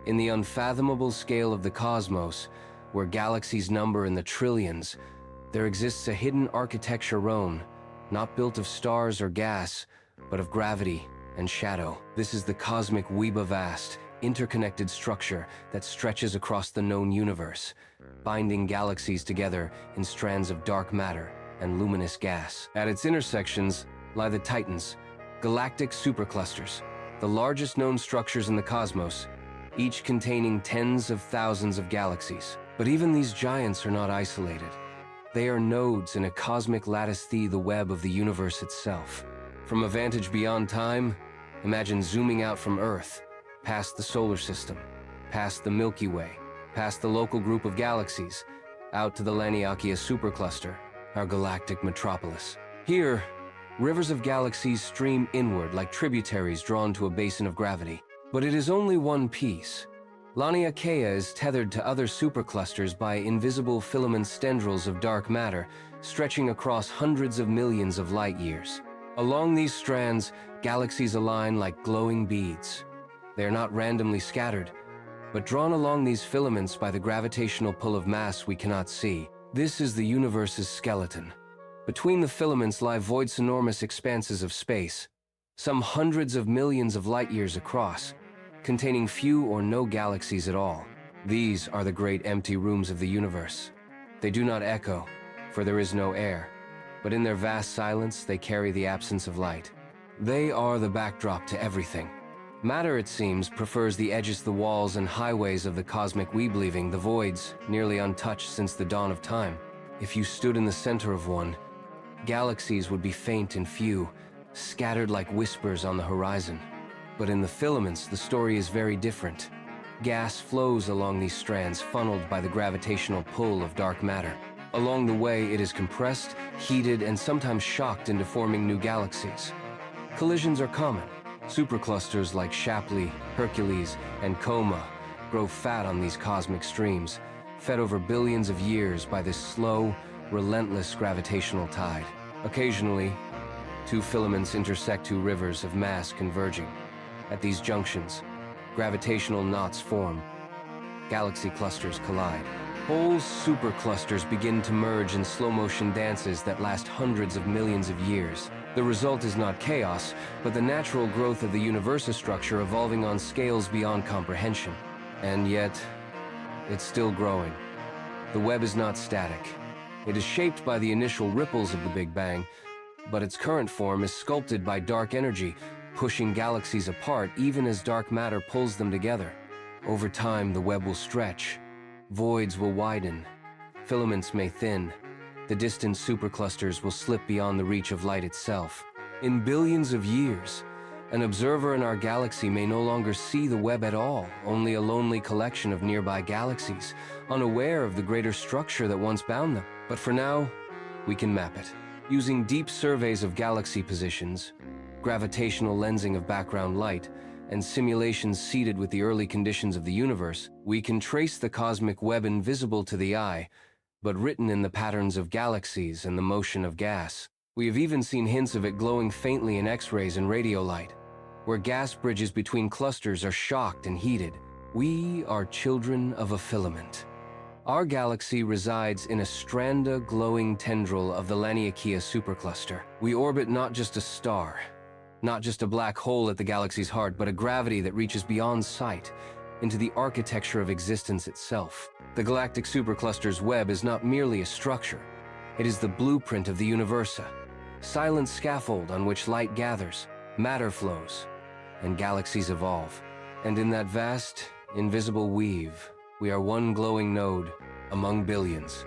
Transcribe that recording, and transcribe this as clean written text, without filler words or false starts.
In the unfathomable scale of the cosmos, where galaxies number in the trillions, there exists a hidden architecture Rome, not built of stars or gas, but of gravity and shadow. This is the cosmic web, a vast, interconnected structure that stretches across the known universe, binding galaxies together in strands of dark matter and luminous gas. At its intersections lie the Titans, galactic superclusters, the largest known structures in the cosmos, each containing tens of thousands of galaxies. But even these giants are not isolated. They are nodes in a cosmic lattice, the web of the universe itself. From a vantage beyond time, imagine zooming out from Earth, past the solar system, past the Milky Way, past the local group of galaxies, out to the Laniakea supercluster, our galactic metropolis. Here, rivers of galaxies stream inward like tributaries drawn to a basin of gravity. But it is only one piece. Laniakea is tethered to other superclusters by invisible filament tendrils of dark matter stretching across hundreds of millions of light years. Along these strands, galaxies align like glowing beads. They are not randomly scattered, but drawn along these filaments by the gravitational pull of mass we cannot see. This is the universe's skeleton. Between the filaments lie voids, enormous expanses of space, some hundreds of millions of light years across, containing few or no galaxies at all. These are the great empty rooms of the universe. They do not echo, for there is no air, but in their vast silence they carry the absence of light. They are the backdrop to everything. Matter, it seems, prefers the edges, the walls and highways of the cosmic web, leaving the voids nearly untouched since the dawn of time. If you stood in the center of one, galaxies would be faint and few, scattered like whispers on the horizon. But in the filaments, the story is very different. Gas flows along these strands, funneled by the gravitational pull of dark matter. Along the way, it is compressed, heated, and sometimes shocked into forming new galaxies. Collisions are common. Superclusters like Shapley, Hercules, and Coma grow fat on these cosmic streams, fed over billions of years by this slow, relentless gravitational tide. Occasionally, two filaments intersect, two rivers of mass converging. At these junctions, gravitational knots form. Galaxy clusters collide. Whole superclusters begin to merge in slow-motion dances that last hundreds of millions of years. The result is not chaos, but the natural growth of the universe's structure evolving on scales beyond comprehension. And yet, it's still growing. The web is not static. It is shaped by the initial ripples of the Big Bang, but its current form is sculpted by dark energy, pushing galaxies apart even as dark matter pulls them together. Over time, the web will stretch. Voids will widen. Filaments may thin. The distant superclusters will slip beyond the reach of light itself. In billions of years, an observer in our galaxy may no longer see the web at all, only a lonely collection of nearby galaxies, unaware of the greater structure that once bound them. But for now, we can map it. Using deep surveys of galaxy positions, gravitational lensing of background light, and simulations seeded with the early conditions of the universe, we can trace the cosmic web invisible to the eye, but written in the patterns of galaxies and the motion of gas. We have even seen hints of it glowing faintly in X-rays and radio light, where gas bridges between clusters are shocked and heated. We are children of a filament. Our galaxy resides in a stranda glowing tendril of the Laniakea supercluster. We orbit not just a star, not just a black hole at the galaxy's heart, but a gravity that reaches beyond sight, into the architecture of existence itself. The galactic supercluster's web is not merely a structure. It is the blueprint of the universe, a silent scaffold on which light gathers, matter flows, and galaxies evolve. And in that vast, invisible weave, we are one glowing node among billions.